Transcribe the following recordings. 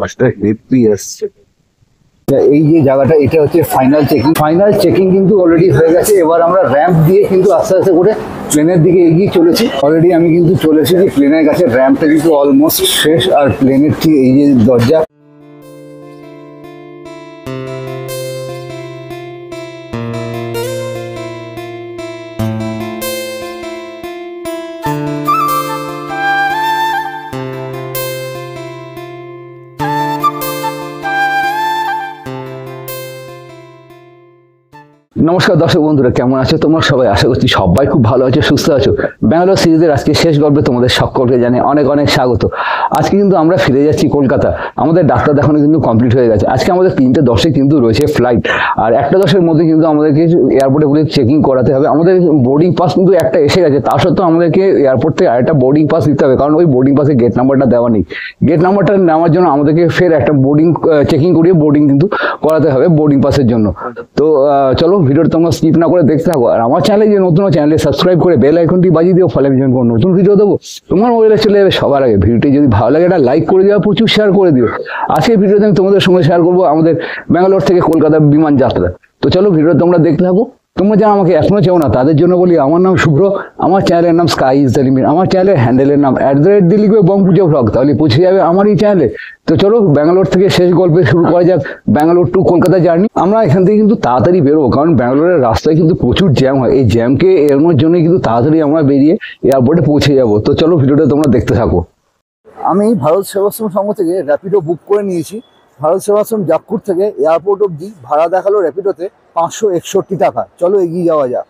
বাসটা হেভি আসছে। এই যে জায়গাটা, এটা হচ্ছে ফাইনাল চেকিং কিন্তু অলরেডি হয়ে গেছে। এবার আমরা র্যাম্প দিয়ে কিন্তু আস্তে আস্তে করে প্লেনের দিকে এগিয়ে চলেছি। অলরেডি আমি কিন্তু চলে এসেছি প্লেনের কাছে। র্যাম্পটা কিন্তু অলমোস্ট শেষ, আর প্লেনের ঠিক এই যে দরজা। নমস্কার দর্শক বন্ধুরা, কেমন আছো তোমরা সবাই? আশা করছি সবাই খুব ভালো আছো, সুস্থ আছো। ব্যাঙ্গালোর সিরিজের আজকে শেষ গল্পে তোমাদের সকলকে জানাই অনেক অনেক স্বাগত। আজকে কিন্তু আমরা ফিরে যাচ্ছি কলকাতা। আমাদের ডাক্তার দেখানো কিন্তু কমপ্লিট হয়ে গেছে। আজকে আমাদের 3:10 কিন্তু রয়েছে ফ্লাইট, আর 1:10 মধ্যে কিন্তু আমাদেরকে এয়ারপোর্টে বলে চেকিং করাতে হবে। আমাদের বোর্ডিং পাস কিন্তু একটা এসে গেছে, তা সত্ত্বেও আমাদেরকে এয়ারপোর্ট থেকে আরেকটা বোর্ডিং পাস দিতে হবে, কারণ ওই বোর্ডিং পাসে গেট নাম্বারটা দেওয়া নেই। গেট নাম্বারটা নেওয়ার জন্য আমাদেরকে ফের একটা বোর্ডিং চেকিং করিয়ে বোর্ডিং কিন্তু করাতে হবে বোর্ডিং পাসের জন্য। তো চলো ভিডিওটা তোমরা স্কিপ না করে দেখতে থাকো। আর আমার চ্যানেলে যে নতুন চ্যানেলে সাবস্ক্রাইব করে বেল আইকনটি বাজিয়ে দিও, ফলে আমি যখন কোনো নতুন ভিডিও দেবো তোমার মোবাইলে চলে যাবে সবার আগে। ভিডিওটি যদি ভালো লাগে একটা লাইক করে দিও, প্রচুর শেয়ার করে দিও। আজকের ভিডিওতে আমি তোমাদের সঙ্গে শেয়ার করবো আমাদের ব্যাঙ্গালোর থেকে কলকাতা বিমান যাত্রা। তো চলো ভিডিওটা তোমরা দেখতে থাকো। তোমরা যারা আমাকে এখনো চাও না তাদের জন্য বলি, আমার নাম শুভ্র, আমার চ্যানেলের নাম স্কাই ইজ দ্য লিমিট, আমার চ্যানেলের হ্যান্ডেলের নাম @দিলিপে বংপুজা ভ্লগ, তাহলে পৌঁছে যাবে আমার এই চ্যানেলে। তো চলো ব্যাঙ্গালোর থেকে শেষ গল্পে শুরু করা যাক, ব্যাঙ্গালোর টু কলকাতা জার্নি। আমরা এখান থেকে কিন্তু তাড়াতাড়ি বেরোবো, কারণ ব্যাঙ্গালোরের রাস্তায় কিন্তু প্রচুর জ্যাম হয়। এই জ্যামকে এড়ানোর জন্যই কিন্তু তাড়াতাড়ি আমরা বেরিয়ে এয়ারপোর্টে পৌঁছে যাবো। তো চলো ভিডিওটা তোমরা দেখতে থাকো। আমি ভারত সেবাশ্রম সংঘ থেকে র্যাপিডো বুক করে নিয়েছি। ভারত সেবাশ্রম জাগপুর থেকে এয়ারপোর্ট অবধি ভাড়া দেখালো র্যাপিডোতে 561 টাকা। চলো এগিয়ে যাওয়া যাক।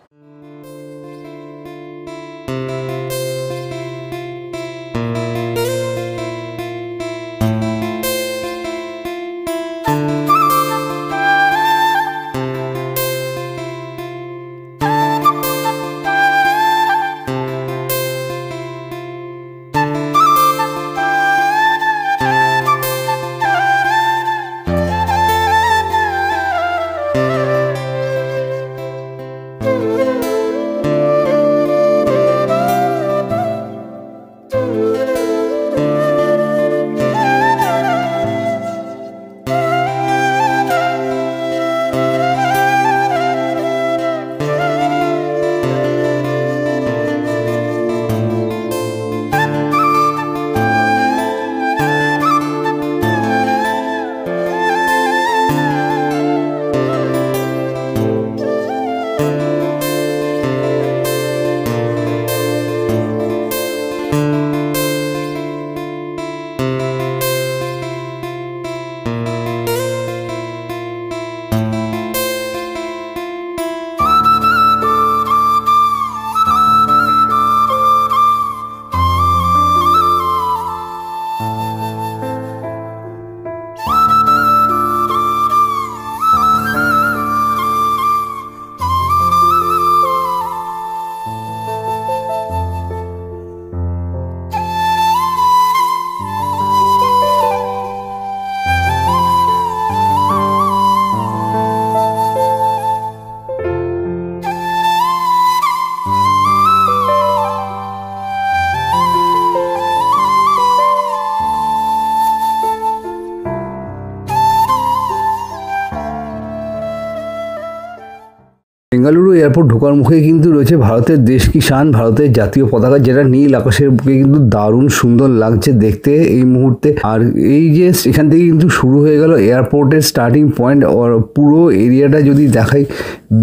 বেঙ্গালুরু এয়ারপোর্ট ঢোকার মুখে কিন্তু রয়েছে ভারতের দেশ কি শান, ভারতের জাতীয় পতাকা, যেটা নীল আকাশের বুকে কিন্তু দারুণ সুন্দর লাগছে দেখতে এই মুহূর্তে। আর এই যে এখান থেকে কিন্তু শুরু হয়ে গেল এয়ারপোর্টের স্টার্টিং পয়েন্ট। আর পুরো এরিয়াটা যদি দেখাই,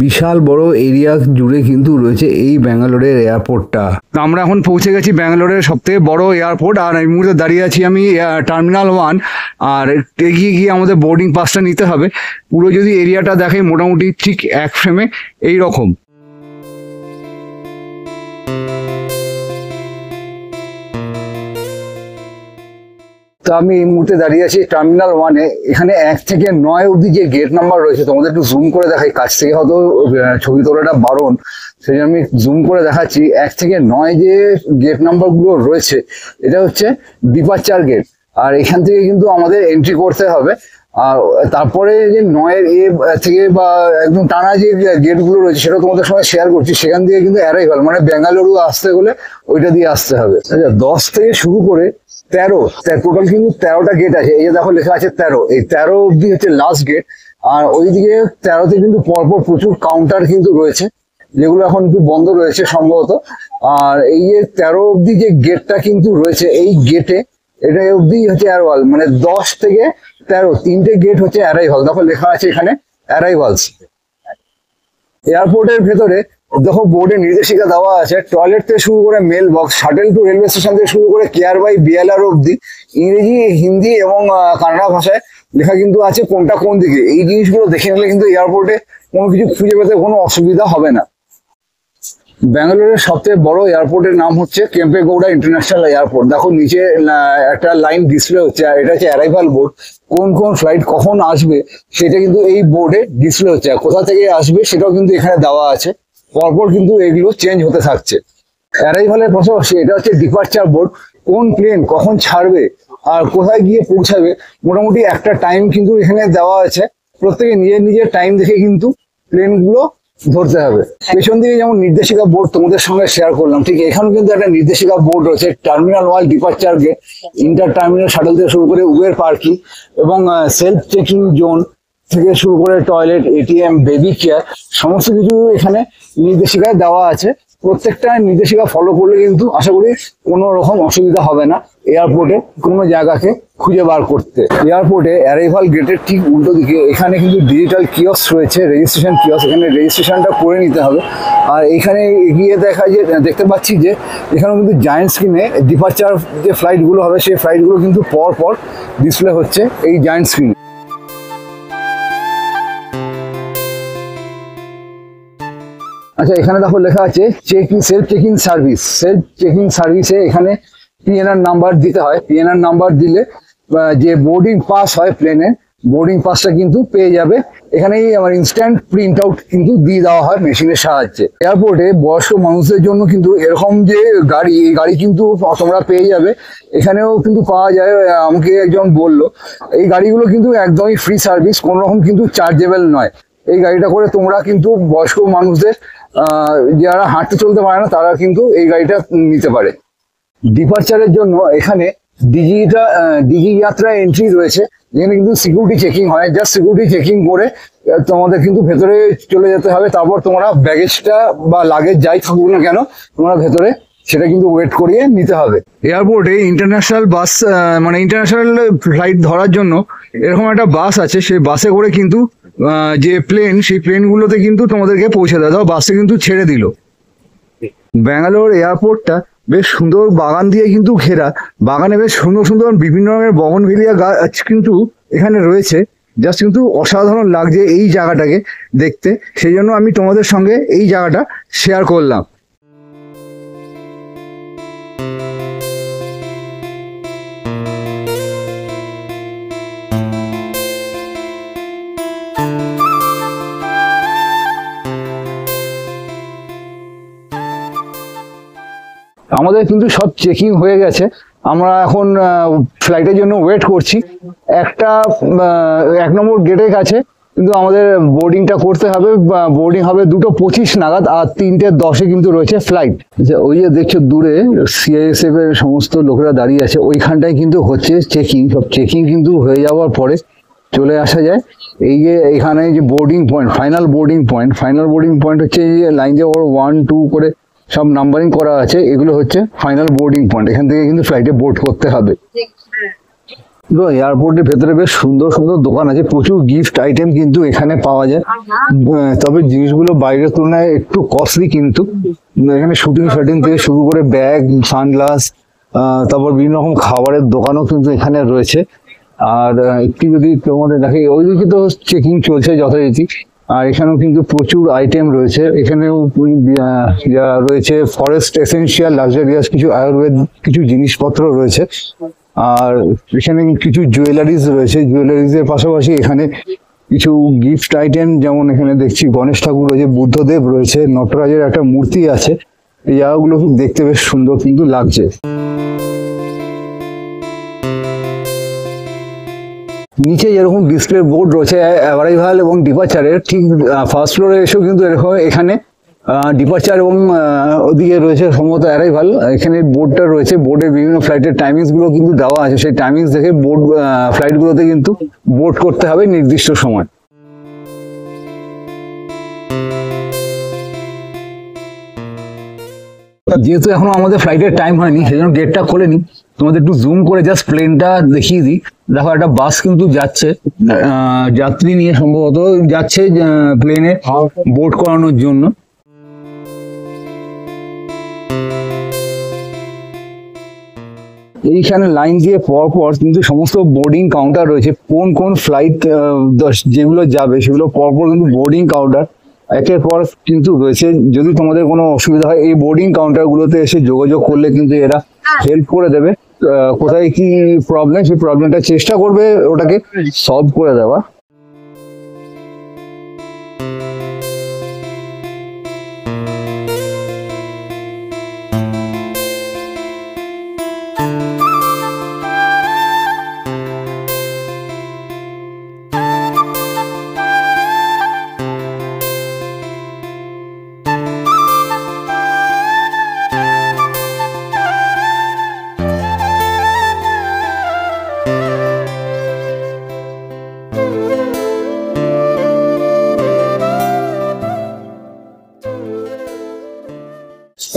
বিশাল বড় এরিয়া জুড়ে কিন্তু রয়েছে এই ব্যাঙ্গালোরের এয়ারপোর্টটা। আমরা এখন পৌঁছে গেছি ব্যাঙ্গালোরের সবথেকে বড় এয়ারপোর্ট, আর এই মুহূর্তে দাঁড়িয়ে আছি আমি টার্মিনাল 1। আর এগিয়ে গিয়ে আমাদের বোর্ডিং পাসটা নিতে হবে। পুরো যদি এরিয়াটা দেখাই, মোটামুটি ঠিক এক ফ্রেমে এই রকম। তো আমি এই মুহূর্তে দাঁড়িয়ে আছি টার্মিনাল 1-এ। এখানে 1 থেকে 9 অবধি যে গেট নাম্বার রয়েছে, তোমাদের একটু জুম করে দেখাই, কাছ থেকে হয়তো ছবি তোলাটা বারণ, সেই জন্য আমি জুম করে দেখাচ্ছি। 1 থেকে 9 যে গেট নাম্বার গুলো রয়েছে, এটা হচ্ছে ডিপারচার গেট। আর এখান থেকে কিন্তু আমাদের এন্ট্রি করতে হবে। আর তারপরে যে 9-এর এ থেকে বা একদম টানা যে গেটগুলো রয়েছে, সেটা তোমাদের সঙ্গে শেয়ার করছি। সেখান থেকে কিন্তু অ্যারাইভাল, মানে বেঙ্গালুরু আসতে হলে ওইটা দিয়ে আসতে হবে। 10 থেকে শুরু করে 13, টোটাল কিন্তু 13টা গেট আছে। এই যে দেখো লেখা আছে 13, এই 13 অব্দি হচ্ছে লাস্ট গেট। আর ওইদিকে 13তে কিন্তু পরপর প্রচুর কাউন্টার কিন্তু রয়েছে, যেগুলো এখন একটু বন্ধ রয়েছে সম্ভবত। আর এই যে 13 অব্দি যে গেটটা কিন্তু রয়েছে, এই গেটে এটা অব্দি হচ্ছে অ্যারাইভাল, মানে 10 থেকে 13 তিনটে গেট হচ্ছে অ্যারাইভাল। দেখো লেখা আছে এখানে অ্যারাইভালস। এয়ারপোর্টের ভেতরে দেখো বোর্ডে নির্দেশিকা দেওয়া আছে, টয়লেট থেকে শুরু করে mail box, shuttle to railway station থেকে শুরু করে কেয়ার বাই বিএলআর অব্দি ইংরেজি, হিন্দি এবং কানাডা ভাষায় লেখা কিন্তু আছে কোনটা কোন দিকে। এই জিনিসগুলো দেখে নিলে কিন্তু এয়ারপোর্টে কোনো কিছু খুঁজে পেতে কোনো অসুবিধা হবে না। ব্যাঙ্গালোরের সবচেয়ে বড় এয়ারপোর্টের নাম হচ্ছে কেম্পেগৌড়া ইন্টারন্যাশনাল এয়ারপোর্ট। দেখো নিচে একটা লাইন ডিসপ্লে হচ্ছে, আর এটা হচ্ছে অ্যারাইভাল বোর্ড। কোন কোন ফ্লাইট কখন আসবে সেটা কিন্তু এই বোর্ডে ডিসপ্লে হচ্ছে, আর কোথা থেকে আসবে সেটাও কিন্তু এখানে দেওয়া আছে। পরপর কিন্তু এগুলো চেঞ্জ হতে থাকছে। অ্যারাইভালের পাশাপাশি এটা হচ্ছে ডিপার্চার বোর্ড, কোন প্লেন কখন ছাড়বে আর কোথায় গিয়ে পৌঁছাবে মোটামুটি একটা টাইম কিন্তু এখানে দেওয়া আছে। প্রত্যেকে নিজের নিজের টাইম দেখে কিন্তু প্লেনগুলো ধরতে হবে। পেছন দিকে যেমন নির্দেশিকা বোর্ড তোমাদের সঙ্গে শেয়ার করলাম, ঠিক এখানেও কিন্তু একটা নির্দেশিকা বোর্ড রয়েছে। Terminal 1 departure gate, inter terminal shuttle থেকে শুরু করে উবের পার্কিং এবং সেলফ চেকিং জোন থেকে শুরু করে টয়লেট, এটিএম, বেবি কেয়ার সমস্ত কিছু এখানে নির্দেশিকায় দেওয়া আছে। প্রত্যেকটা নির্দেশিকা ফলো করলে কিন্তু আশা করি কোনো রকম অসুবিধা হবে না এয়ারপোর্টে কোনো জায়গাকে খুঁজে বার করতে। এয়ারপোর্টে অ্যারাইভাল গেটের ঠিক উল্টো দিকে এখানে কিন্তু ডিজিটাল কিয়স্ক রয়েছে, রেজিস্ট্রেশন কিয়স্ক। এখানে রেজিস্ট্রেশনটা করে নিতে হবে। আর এখানে এগিয়ে দেখতে পাচ্ছি যে এখানেও কিন্তু জায়ান্ট স্ক্রিনে ডিপার্চার যে ফ্লাইটগুলো হবে সেই ফ্লাইটগুলো কিন্তু পর পর ডিসপ্লে হচ্ছে এই জায়ান্ট স্ক্রিনে। আচ্ছা, এখানে দেখো লেখা আছে self checking service. Self checking সার্ভিসে এখানে পিএনআর নাম্বার দিতে হয়। পিএনআর নাম্বার দিলে যে বোর্ডিং পাস হয় প্লেনের, বোর্ডিং পাসটা কিন্তু পেয়ে যাবে। এখানেই আমার ইনস্ট্যান্ট প্রিন্ট আউট কিন্তু দিয়ে দেওয়া হয় মেশিনের সাহায্যে। এয়ারপোর্টে বয়স্ক মানুষদের জন্য কিন্তু এরকম যে গাড়ি, এই গাড়ি কিন্তু তোমরা পেয়ে যাবে। এখানেও কিন্তু পাওয়া যায়, আমাকে একজন বললো এই গাড়িগুলো কিন্তু একদমই ফ্রি সার্ভিস, কোনো রকম কিন্তু চার্জেবল নয়। এই গাড়িটা করে তোমরা কিন্তু বয়স্ক মানুষদের, যারা হাঁটতে চলতে পারে না, তারা কিন্তু এই গাড়িটা নিতে পারে। ডিপার্চারের জন্য এখানে ডিজি যাত্রা এন্ট্রি রয়েছে, যেখানে কিন্তু সিকিউরিটি চেকিং হয়। জাস্ট সিকিউরিটি চেকিং করে তোমাদের কিন্তু ভেতরে চলে যেতে হবে। তারপর তোমরা ব্যাগেজটা বা লাগেজ যাই থাকুক না কেন, তোমরা ভেতরে সেটা কিন্তু ওয়েট করিয়ে নিতে হবে। এয়ারপোর্টে ইন্টারন্যাশনাল বাস, মানে ইন্টারন্যাশনাল ফ্লাইট ধরার জন্য এরকম একটা বাস আছে। সেই বাসে করে কিন্তু যে প্লেন, সেই প্লেনগুলোতে কিন্তু তোমাদেরকে পৌঁছে দেয়। দাও বাসে কিন্তু ছেড়ে দিল। ব্যাঙ্গালোর এয়ারপোর্টটা বেশ সুন্দর বাগান দিয়ে কিন্তু ঘেরা। বাগানে বেশ সুন্দর সুন্দর বিভিন্ন রঙের বগনভিলিয়া গাছ কিন্তু এখানে রয়েছে। জাস্ট কিন্তু অসাধারণ লাগছে এই জায়গাটাকে দেখতে, সেই জন্য আমি তোমাদের সঙ্গে এই জায়গাটা শেয়ার করলাম। আমাদের কিন্তু সব চেকিং হয়ে গেছে। আমরা এখন ফ্লাইটের জন্য ওয়েট করছি। 1 নম্বর গেটের কাছে কিন্তু আমাদের বোর্ডিংটা করতে হবে। বোর্ডিং হবে 2:25 নাগাদ, আর 3:10-এ কিন্তু রয়েছে ফ্লাইট। ওই যে দেখছো দূরে সিআইএসএফ এর সমস্ত লোকেরা দাঁড়িয়ে আছে, ওইখানটায় কিন্তু হচ্ছে চেকিং। সব চেকিং কিন্তু হয়ে যাওয়ার পরে চলে আসা যায় এই যে এখানে যে boarding point, final boarding point হচ্ছে এই যে লাইন যে 1, 2 করে সব নাম্বারিং করা আছে, এগুলো হচ্ছে ফাইনাল বোর্ডিং পয়েন্ট। এখান থেকে কিন্তু ফ্লাইটে বোর্ড করতে হবে। এয়ারপোর্টের ভেতরে বেশ সুন্দর সুন্দর দোকান আছে, প্রচুর গিফট আইটেম কিন্তু এখানে পাওয়া যায়। তবে জিনিসগুলো বাইরের তুলনায় একটু কস্টলি, কিন্তু এখানে শুটিং থেকে শুরু করে ব্যাগ, সানগ্লাস, তারপর বিভিন্ন রকম খাবারের দোকানও কিন্তু এখানে রয়েছে। আর একটু যদি তোমাদের দেখে, ওইদিকে তো চেকিং চলছে যথারীতি। আর এখানেও কিন্তু প্রচুর আইটেম রয়েছে। এখানেও যা রয়েছে ফরেস্ট এসেনশিয়াল লাক্সারিয়াস কিছু আয়ুর্বেদ কিছু জিনিসপত্র রয়েছে। আর এখানে কিছু জুয়েলারিজ রয়েছে। জুয়েলারিজের পাশাপাশি এখানে কিছু গিফট আইটেম, যেমন এখানে দেখছি গণেশ ঠাকুর রয়েছে, বুদ্ধদেব রয়েছে, নটরাজের একটা মূর্তি আছে। এই জায়গাগুলো দেখতে বেশ সুন্দর কিন্তু লাগছে। নিচে যেরকম ডিসপ্লে বোর্ড রয়েছে অ্যারাইভাল এবং ডিপার্চারের, ঠিক ফার্স্ট ফ্লোরে এসেও কিন্তু এরকম এখানে ডিপার্চার এবং ওদিকে রয়েছে সম্ভবত অ্যারাইভাল। এখানে বোর্ডটা রয়েছে, বোর্ডে বিভিন্ন ফ্লাইটের টাইমিংস গুলো কিন্তু দেওয়া আছে, সেই টাইমিংস দেখে বোর্ড ফ্লাইটগুলোতে কিন্তু বোর্ড করতে হবে নির্দিষ্ট সময়। যেহেতু এখনো আমাদের ফ্লাইটের টাইম হয়নি, সেই জন্য গেটটা খোলেনি, তোমাদের একটু জুম করে জাস্ট প্লেনটা দেখিয়ে দিই। দেখো একটা বাস কিন্তু যাচ্ছে, যাত্রী নিয়ে সম্ভবত যাচ্ছে প্লেনে বোর্ড করানোর জন্য। এইখানে লাইন দিয়ে পর কিন্তু সমস্ত বোর্ডিং কাউন্টার রয়েছে, কোন কোন ফ্লাইট যেগুলো যাবে সেগুলো পরপর কিন্তু বোর্ডিং কাউন্টার একের পর কিন্তু রয়েছে। যদি তোমাদের কোনো অসুবিধা হয় এই বোর্ডিং কাউন্টার গুলোতে এসে যোগাযোগ করলে কিন্তু এরা হেল্প করে দেবে। কোথায় কি প্রবলেম, সেই প্রবলেমটা চেষ্টা করবে ওটাকে সলভ করে দেওয়া।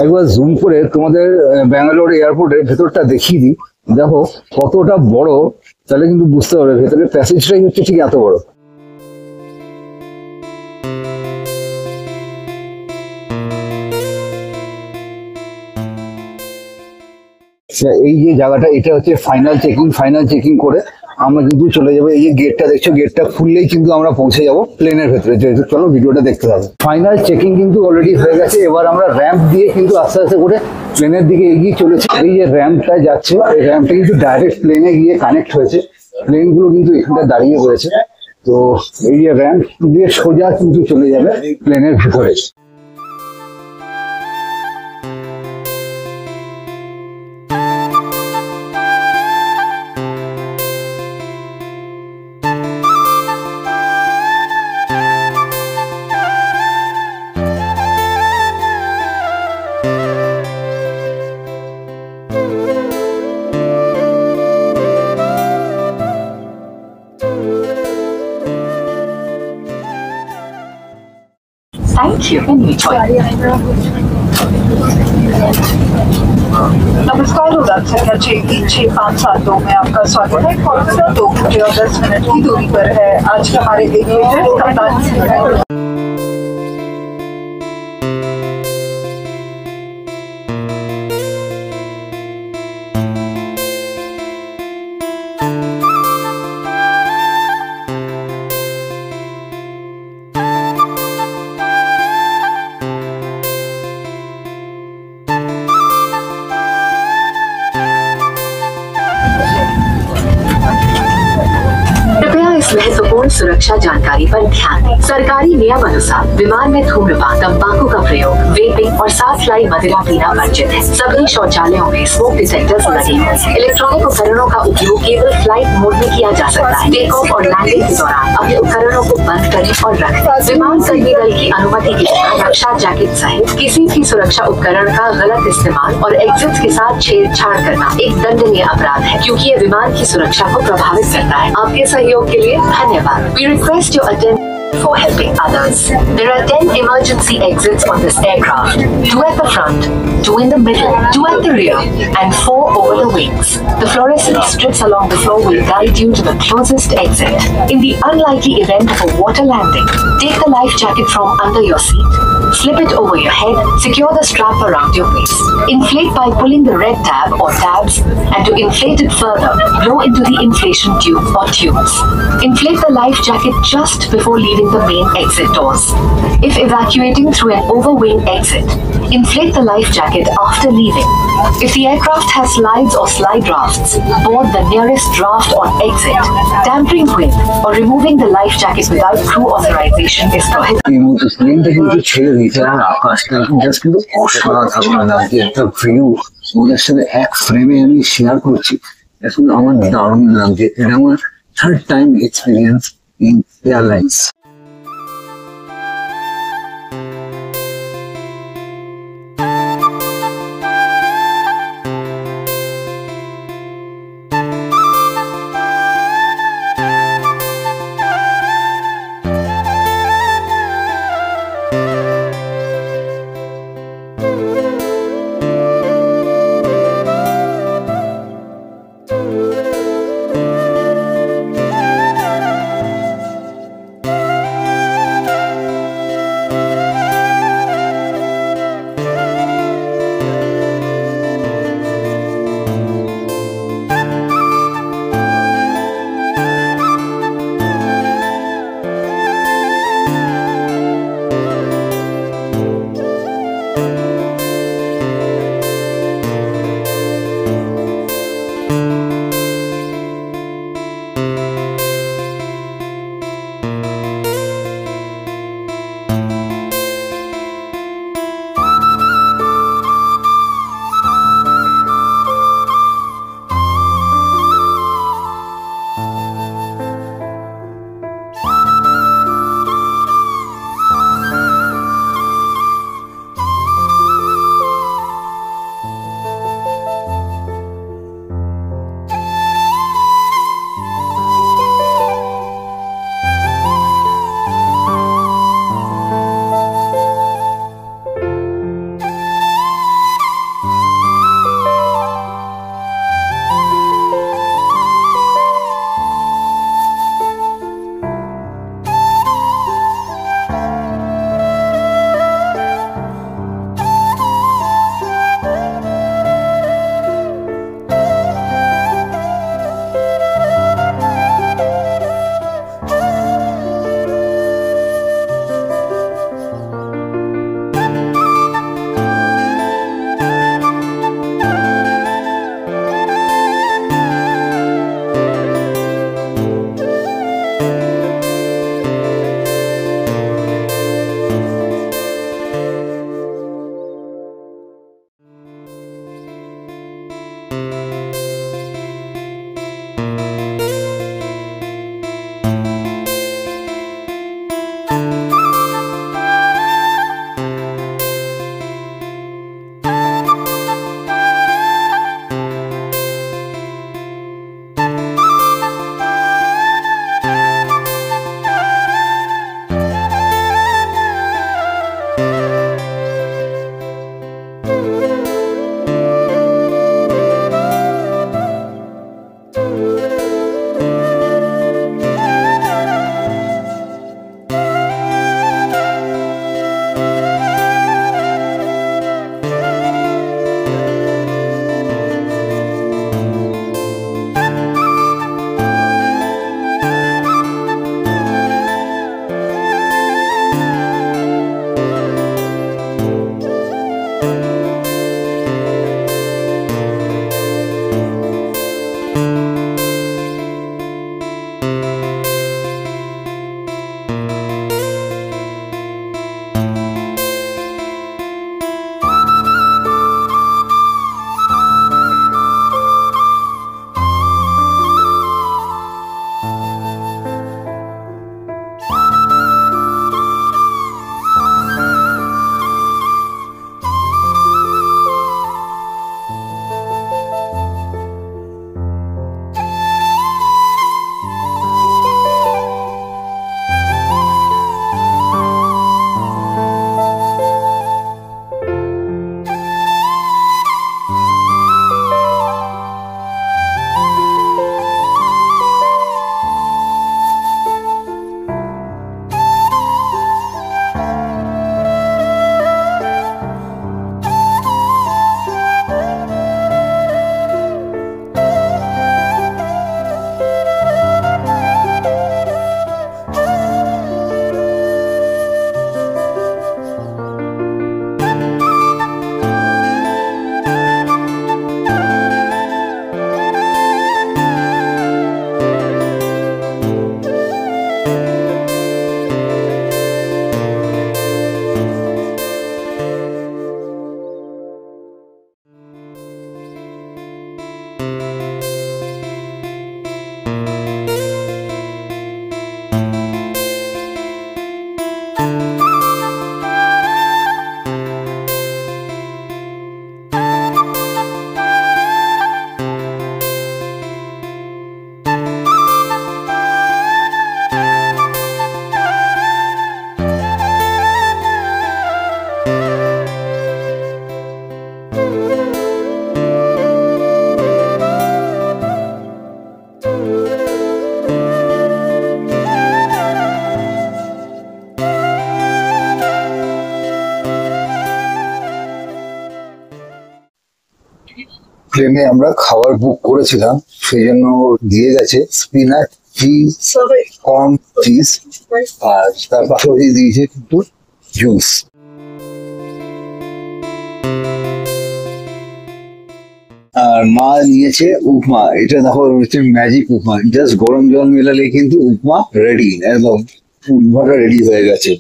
একবার জুম করে তোমাদের ব্যাঙ্গালোর এয়ারপোর্টের ভেতরটা দেখিয়ে দিই। দেখো কতটা বড়, তাহলে কিন্তু বুঝতে পারবে ভেতরের প্যাসেজটাই হচ্ছে ঠিক এত বড়। এই যে জায়গাটা, এটা হচ্ছে ফাইনাল চেকিং করে আমরা কিন্তু চলে যাবো। এই যে গেটটা দেখছো, গেটটা খুললেই কিন্তু আমরা পৌঁছে যাবো প্লেনের ভেতরে। যেহেতু চলো ভিডিওটা দেখতে হবে। ফাইনাল চেকিং কিন্তু অলরেডি হয়ে গেছে, এবার আমরা র্যাম্প দিয়ে কিন্তু আস্তে আস্তে করে প্লেনের দিকে এগিয়ে চলেছি। এই যে র্যাম্পটা যাচ্ছে, এই র্যাম্পটা কিন্তু ডাইরেক্ট প্লেনে গিয়ে কানেক্ট হয়েছে, প্লেনগুলো কিন্তু এখানটা দাঁড়িয়ে রয়েছে। তো এই যে র্যাম্প দিয়ে সোজা কিন্তু চলে যাবে প্লেনের ভেতরে। Thank you. नमस्कार उड़ान संख्या 63572 में आपका स्वागत है। कोलकाता 2 घंटे और 10 मिनट की दूरी पर है। आज के हमारे एविएटर कप्तान महत्वपूर्ण सुरक्षा जानकारी पर ध्यान दें। सरकारी नियम अनुसार विमान में धूम्रपान, तंबाकू का प्रयोग, वेपिंग और साफ लाई मदिरा पीना वर्जित है। सभी शौचालयों में स्मोक डिटेक्टर्स लगे हैं। इलेक्ट्रॉनिक उपकरणों का उपयोग केवल फ्लाइट मोड में किया जा सकता है। टेक ऑफ और लैंडिंग के दौरान अपने उपकरणों को बंद करें और रखें। विमान कर्मी दल की अनुमति के बिना रक्षा जैकेट सहित किसी भी सुरक्षा उपकरण का गलत इस्तेमाल और एग्जिट के साथ छेड़छाड़ करना एक दंडनीय अपराध है, क्योंकि ये विमान की सुरक्षा को प्रभावित करता है। आपके सहयोग के लिए धन्यवाद। We request your attention for helping others. There are 10 emergency exits on this aircraft. 2 at the front, 2 in the middle, 2 at the rear, and 4 over the wings. The fluorescent strips along the floor will guide you to the closest exit. In the unlikely event of a water landing, take the life jacket from under your seat, slip it over your head, secure the strap around your waist. Inflate by pulling the red tab or tabs, and to inflate it further, blow into the inflation tube or tubes. Inflate the life jacket just before leaving the main exit doors. If evacuating through an overwing exit, inflate the life jacket after leaving. If the aircraft has slides or slide rafts, board the nearest raft on exit. Tampering with or removing the life jacket without crew authorization is prohibited. এই মুহূর্তে প্লেনটা কিন্তু ছেড়ে দিয়েছে, আর আকাশটা just কিন্তু অসাধারণ লাগছে। একটা ভিউ ওদের সাথে এক ফ্রেমে আমি শেয়ার করছি, এখন আমার দারুণ লাগছে। এটা আমার third time experience in airlines. প্লেনে আমরা খাবার বুক করেছিলাম, সেই জন্য দিয়ে গেছে স্পিনাচ চিজ, কর্ন চিজ, আর তার পাশাপাশি দিয়েছে কিন্তু জুস। আর মা নিয়েছে উপমা, এটা দেখো হচ্ছে ম্যাজিক উপমা, জাস্ট গরম জল মেলালে কিন্তু উপমা রেডি, একদম উপমাটা রেডি হয়ে গেছে।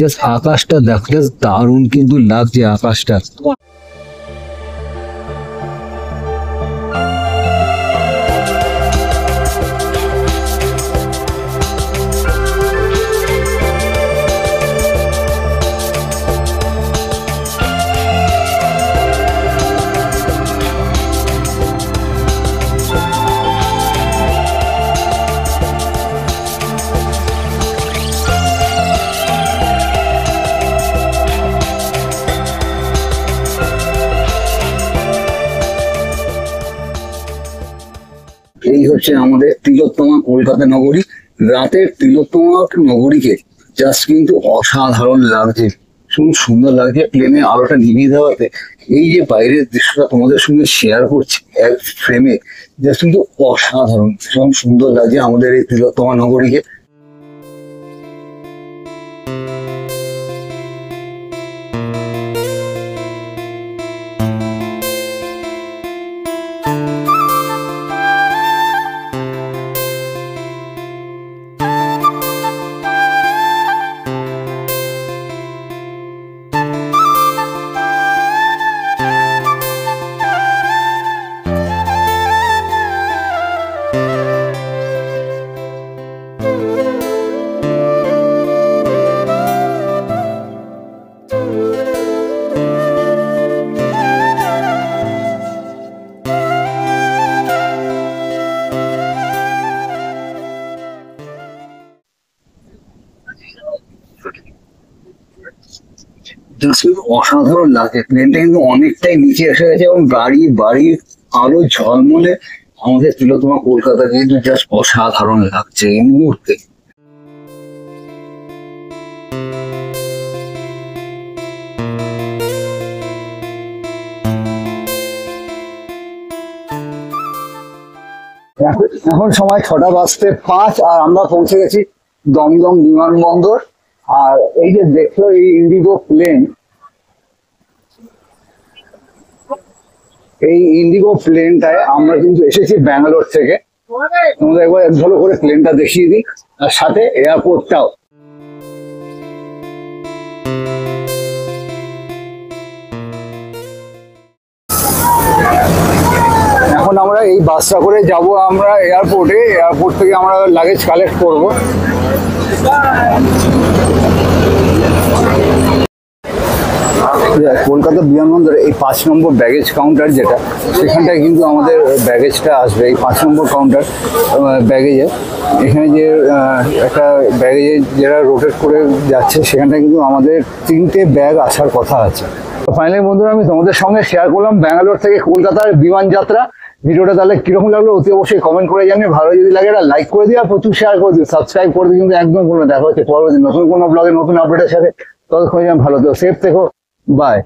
জাস্ট আকাশটা দেখ, জাস্ট দারুণ কিন্তু লাগছে আকাশটা। এই হচ্ছে আমাদের তিলোত্তমা কলকাতা নগরী। রাতের তিলোত্তমা নগরীকে জাস্ট কিন্তু অসাধারণ লাগছে, খুব সুন্দর লাগছে প্লেনে আলোটা নিভিয়ে দেওয়াতে। এই যে বাইরের দৃশ্যটা তোমাদের সঙ্গে শেয়ার করছি এক ফ্রেমে, জাস্ট কিন্তু অসাধারণ, ভীষণ সুন্দর লাগছে আমাদের এই তিলোত্তমা নগরীকে। অসাধারণ লাগছে, প্লেনটা কিন্তু অনেকটাই নিচে এসে গেছে এবং বাড়ির আলো ঝলমলে আমাদের তিলোত্তমা কলকাতা কিন্তু জাস্ট অসাধারণ লাগছে এই মুহূর্তে। এখন সময় 6:05 আর আমরা পৌঁছে গেছি দমদম বিমানবন্দর। আর এই যে দেখছো এই ইন্ডিগো প্লেন, এই ইন্ডিগো প্লেনটায় আমরা কিন্তু এসেছি ব্যাঙ্গালোর থেকে। তোমাদের একবার ভালো করে প্লেনটা দেখিয়ে দিই, আর সাথে এয়ারপোর্টটাও। এখন আমরা এই বাসটা করে যাব আমরা এয়ারপোর্টে, এয়ারপোর্ট থেকে আমরা লাগেজ কালেক্ট করব। কলকাতা বিমানবন্দরে এই 5 নম্বর ব্যাগেজ কাউন্টার যেটা, সেখানটায় কিন্তু আমাদের ব্যাগেজটা আসবে। এই 5 নম্বর কাউন্টার ব্যাগেজে, এখানে যে একটা ব্যাগেজে যারা রোটেট করে যাচ্ছে, সেখানটায় কিন্তু আমাদের 3টে ব্যাগ আসার কথা আছে। ফাইনালি বন্ধুরা, আমি তোমাদের সঙ্গে শেয়ার করলাম ব্যাঙ্গালোর থেকে কলকাতার বিমান যাত্রা। ভিডিওটা তাহলে কিরকম লাগলো অতি অবশ্যই কমেন্ট করে জানিয়ে, ভালো যদি লাগে একটা লাইক করে দিও, আর প্রচুর শেয়ার করে দিও, সাবস্ক্রাইব করে দিও কিন্তু একদম কোনো। দেখা হচ্ছে পরবর্তী নতুন কোনো ব্লগে নতুন আপডেটের সাথে। ততক্ষণ ভালো থেকো, সেফ থেকো, বাই।